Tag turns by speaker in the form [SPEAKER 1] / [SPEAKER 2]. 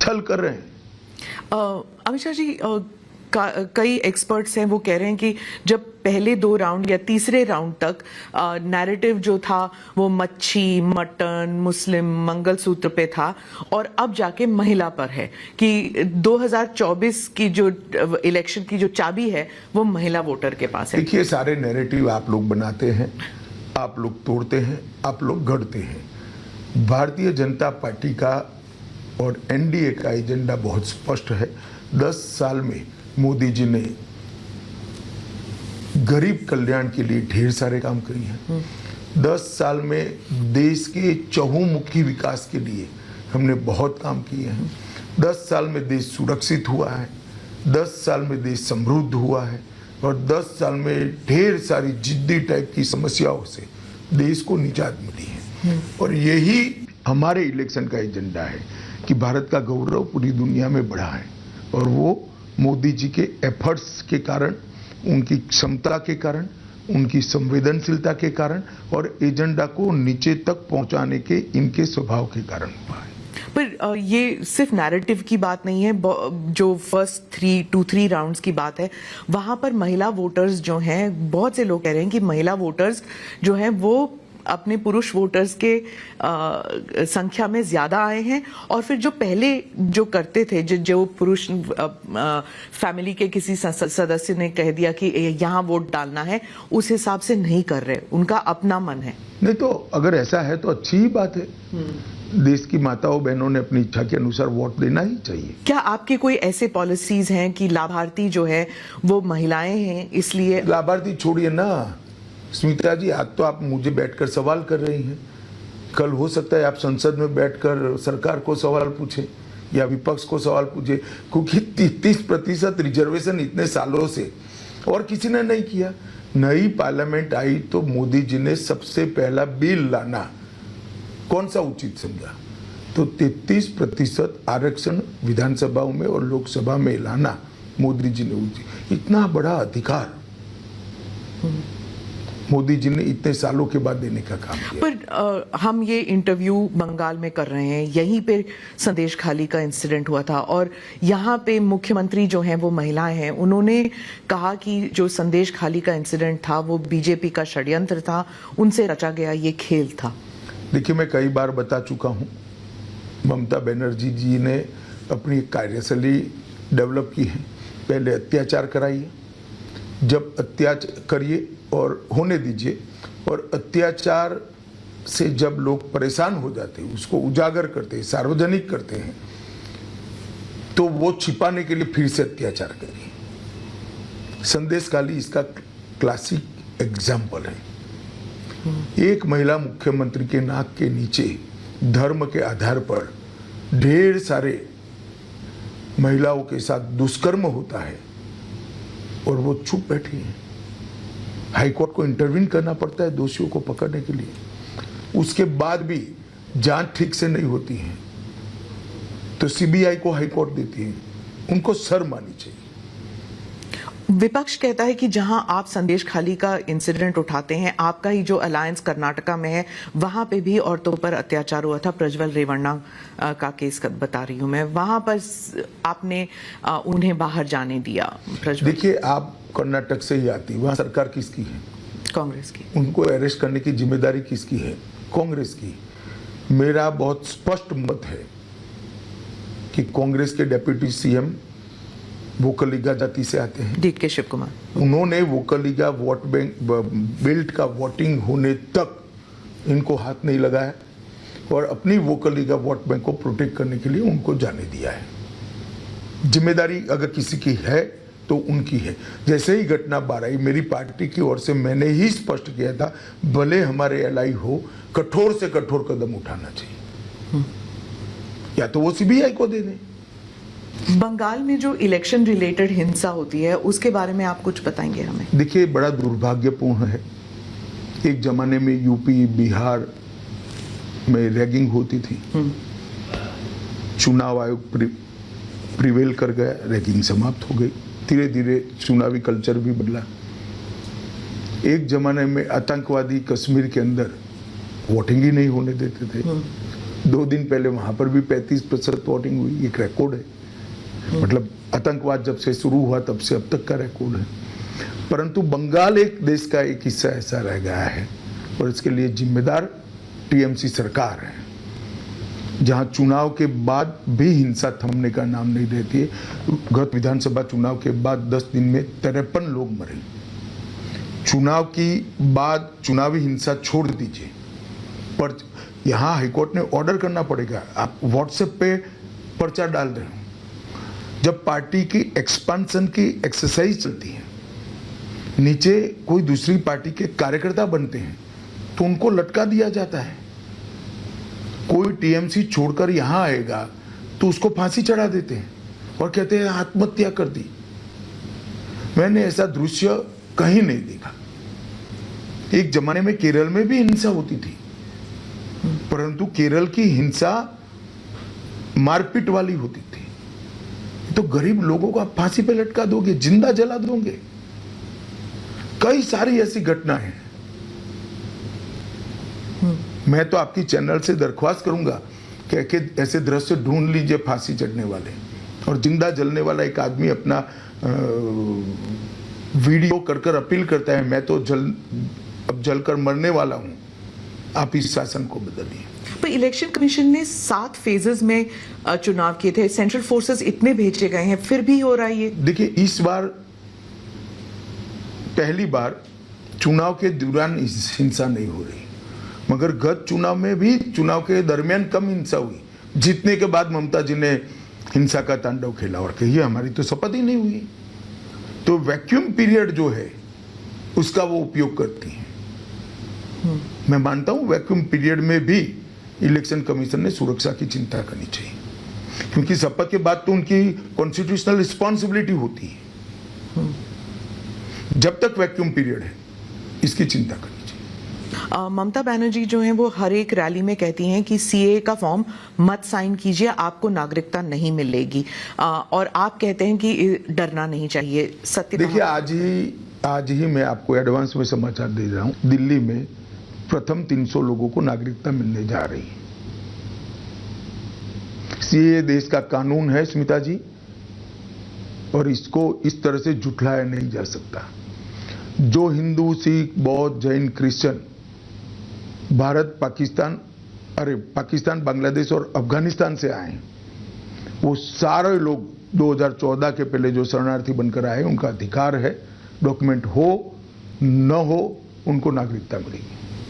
[SPEAKER 1] छल कर रहे हैं।
[SPEAKER 2] अमित शाह जी, कई एक्सपर्ट्स हैं वो कह रहे हैं कि जब पहले 2 राउंड या तीसरे राउंड तक नैरेटिव जो था वो मच्छी, मटन, मुस्लिम, मंगलसूत्र पे था और अब जाके महिला पर है कि 2024 की जो इलेक्शन की जो चाबी है वो महिला वोटर के पास है।
[SPEAKER 1] देखिए, सारे नैरेटिव आप लोग बनाते हैं, आप लोग तोड़ते हैं, आप लोग गढ़ते हैं। भारतीय जनता पार्टी का और एनडीए का एजेंडा बहुत स्पष्ट है। 10 साल में मोदी जी ने गरीब कल्याण के लिए ढेर सारे काम किए हैं। 10 साल में देश के चहुमुखी विकास के लिए हमने बहुत काम किए हैं। 10 साल में देश सुरक्षित हुआ है, 10 साल में देश समृद्ध हुआ है और 10 साल में ढेर सारी जिद्दी टाइप की समस्याओं से देश को निजात मिली है। और यही हमारे इलेक्शन का एजेंडा है कि भारत का गौरव पूरी दुनिया में बढ़ा है और वो मोदी जी के एफर्ट्स के कारण, उनकी क्षमता के कारण, उनकी संवेदनशीलता के कारण और एजेंडा को नीचे तक पहुंचाने के इनके स्वभाव के कारण हुआ है।
[SPEAKER 2] पर ये सिर्फ नैरेटिव की बात नहीं है, जो फर्स्ट 2-3 राउंड्स की बात है वहां पर महिला वोटर्स जो हैं, बहुत से लोग कह रहे हैं कि महिला वोटर्स जो हैं वो अपने पुरुष वोटर्स के संख्या में ज्यादा आए हैं और फिर जो पहले जो करते थे, जो पुरुष फैमिली के किसी सदस्य ने कह दिया कि यहाँ वोट डालना है, उस हिसाब से नहीं कर रहे, उनका अपना मन है।
[SPEAKER 1] नहीं तो अगर ऐसा है तो अच्छी ही बात है। देश की माताओं बहनों ने अपनी इच्छा के अनुसार वोट देना ही चाहिए।
[SPEAKER 2] क्या आपके कोई ऐसे पॉलिसीज हैं कि लाभार्थी जो है वो महिलाएं हैं, इसलिए?
[SPEAKER 1] लाभार्थी छोड़िए ना स्मिता जी, आज तो आप मुझे बैठकर सवाल कर रही हैं, कल हो सकता है आप संसद में बैठकर सरकार को सवाल पूछे या विपक्ष को सवाल पूछे, क्योंकि 33% रिजर्वेशन इतने सालों से और किसी ने नहीं किया। नई पार्लियामेंट आई तो मोदी जी ने सबसे पहला बिल लाना कौन सा उचित समझा, तो 33% आरक्षण विधानसभाओं में और लोकसभा में लाना मोदी जी ने उचित। इतना बड़ा अधिकार मोदी जी ने इतने सालों के बाद देने का काम किया।
[SPEAKER 2] पर हम ये इंटरव्यू बंगाल में कर रहे हैं, यहीं पे संदेश खाली का इंसिडेंट हुआ था और यहाँ पे मुख्यमंत्री जो हैं वो महिलाएं हैं, उन्होंने कहा कि जो संदेश खाली का इंसिडेंट था वो बीजेपी का षड्यंत्र था, उनसे रचा गया ये खेल था।
[SPEAKER 1] देखिए, मैं कई बार बता चुका हूँ, ममता बनर्जी जी ने अपनी कार्यशैली डेवलप की है। पहले अत्याचार कराइए, जब अत्याचार करिए और होने दीजिए, और अत्याचार से जब लोग परेशान हो जाते हैं उसको उजागर करते हैं, सार्वजनिक करते हैं, तो वो छिपाने के लिए फिर से अत्याचार करिए। संदेश खाली इसका क्लासिक एग्जाम्पल है। एक महिला मुख्यमंत्री के नाक के नीचे धर्म के आधार पर ढेर सारे महिलाओं के साथ दुष्कर्म होता है और वो चुप बैठी है। हाईकोर्ट को इंटरवीन करना पड़ता है दोषियों को पकड़ने के लिए, उसके बाद भी जांच ठीक से नहीं होती है तो सीबीआई को हाईकोर्ट देती है। उनको शर्म आनी चाहिए।
[SPEAKER 2] विपक्ष कहता है कि जहां आप संदेश खाली का इंसिडेंट उठाते हैं, आपका ही जो अलायंस कर्नाटका में है वहां पे भी औरतों पर अत्याचार हुआ था। प्रज्वल रेवन्ना का केस बता रही हूं मैं, वहां पर आपने उन्हें बाहर जाने दिया।
[SPEAKER 1] देखिए, आप कर्नाटक से ही आती, वहां सरकार किसकी है?
[SPEAKER 2] कांग्रेस की।
[SPEAKER 1] उनको अरेस्ट करने की जिम्मेदारी किसकी है? कांग्रेस की। मेरा बहुत स्पष्ट मत है कि कांग्रेस के डिप्टी सीएम वोकलिगा जाति से आते हैं,
[SPEAKER 2] DK शिव कुमार।
[SPEAKER 1] उन्होंने वोकलिगा वोट बैंक बेल्ट का वोटिंग होने तक इनको हाथ नहीं लगाया और अपनी वोकलिगा वोट बैंक को प्रोटेक्ट करने के लिए उनको जाने दिया है। जिम्मेदारी अगर किसी की है तो उनकी है। जैसे ही घटना बाराई मेरी पार्टी की ओर से मैंने ही स्पष्ट किया था, भले हमारे एलआई हो, कठोर से कठोर कदम उठाना चाहिए, या तो वो सीबीआई को दे दें।
[SPEAKER 2] बंगाल में जो इलेक्शन रिलेटेड हिंसा होती है उसके बारे में आप कुछ बताएंगे हमें?
[SPEAKER 1] देखिए, बड़ा दुर्भाग्यपूर्ण है। एक जमाने में यूपी बिहार में रैगिंग होती थी, चुनाव आयोग प्रिवेल कर गया, रैगिंग समाप्त हो गई। धीरे धीरे चुनावी कल्चर भी बदला। एक जमाने में आतंकवादी कश्मीर के अंदर वोटिंग ही नहीं होने देते थे, 2 दिन पहले वहां पर भी 35% वोटिंग हुई, एक रिकॉर्ड है। मतलब आतंकवाद जब से शुरू हुआ तब से अब तक का रिकॉर्ड है। परंतु बंगाल एक देश का एक हिस्सा ऐसा रह गया है और इसके लिए जिम्मेदार टीएमसी सरकार है, जहां चुनाव के बाद भी हिंसा थमने का नाम नहीं देती है। गत विधानसभा चुनाव के बाद 10 दिन में 53 लोग मरे। चुनाव की बाद चुनावी हिंसा छोड़ दीजिए, पर यहां हाईकोर्ट ने ऑर्डर करना पड़ेगा। आप व्हाट्सएप पे पर्चा डाल रहे हो, जब पार्टी की एक्सपांशन की एक्सरसाइज चलती है, नीचे कोई दूसरी पार्टी के कार्यकर्ता बनते हैं तो उनको लटका दिया जाता है। कोई टीएमसी छोड़कर यहां आएगा तो उसको फांसी चढ़ा देते हैं और कहते हैं आत्महत्या कर दी। मैंने ऐसा दृश्य कहीं नहीं देखा। एक जमाने में केरल में भी हिंसा होती थी, परंतु केरल की हिंसा मारपीट वाली होती थी। तो गरीब लोगों को आप फांसी पे लटका दोगे, जिंदा जला दोगे। कई सारी ऐसी घटनाएं हैं। मैं तो आपकी चैनल से दरख्वास्त करूंगा कि ऐसे दृश्य ढूंढ लीजिए फांसी चढ़ने वाले और जिंदा जलने वाला एक आदमी अपना वीडियो कर अपील करता है, मैं तो अब जलकर मरने वाला हूं, आप इस शासन को बदलिए।
[SPEAKER 2] पर इलेक्शन कमीशन ने 7 फेजेस में चुनाव किए थे, सेंट्रल फोर्सेस इतने भेजे गए हैं, फिर भी हो रहा है ये। देखिए,
[SPEAKER 1] इस बार पहली बार चुनाव के दौरान हिंसा नहीं हो रही, मगर गत चुनाव में भी चुनाव के दरमियान कम हिंसा हुई। जीतने के बाद ममता जी ने हिंसा का तांडव खेला और कहिए हमारी तो शपथ ही नहीं हुई। तो वैक्यूम पीरियड जो है उसका वो उपयोग करती हैं। मैं मानता हूं वैक्यूम पीरियड में भी इलेक्शन कमीशन ने सुरक्षा की चिंता करनी चाहिए, क्योंकि शपथ के बाद तो उनकी कॉन्स्टिट्यूशनल रिस्पॉन्सिबिलिटी होती है। जब तक वैक्यूम पीरियड है इसकी चिंता करनी चाहिए।
[SPEAKER 2] ममता बनर्जी जो हैं वो हर एक रैली में कहती हैं कि सीए का फॉर्म मत साइन कीजिए, आपको नागरिकता नहीं मिलेगी, और आप कहते हैं कि डरना नहीं चाहिए। सत्य
[SPEAKER 1] देखिए, आज ही मैं आपको एडवांस में समाचार दे रहा हूं, दिल्ली में प्रथम 300 लोगों को नागरिकता मिलने जा रही है। सीए देश का कानून है स्मिता जी, और इसको इस तरह से झुठलाया नहीं जा सकता। जो हिंदू, सिख, बौद्ध, जैन, क्रिश्चियन भारत, पाकिस्तान, बांग्लादेश और अफगानिस्तान से आए, वो सारे लोग 2014 के पहले जो शरणार्थी बनकर आए, उनका अधिकार है, डॉक्यूमेंट हो न हो उनको नागरिकता मिलेगी।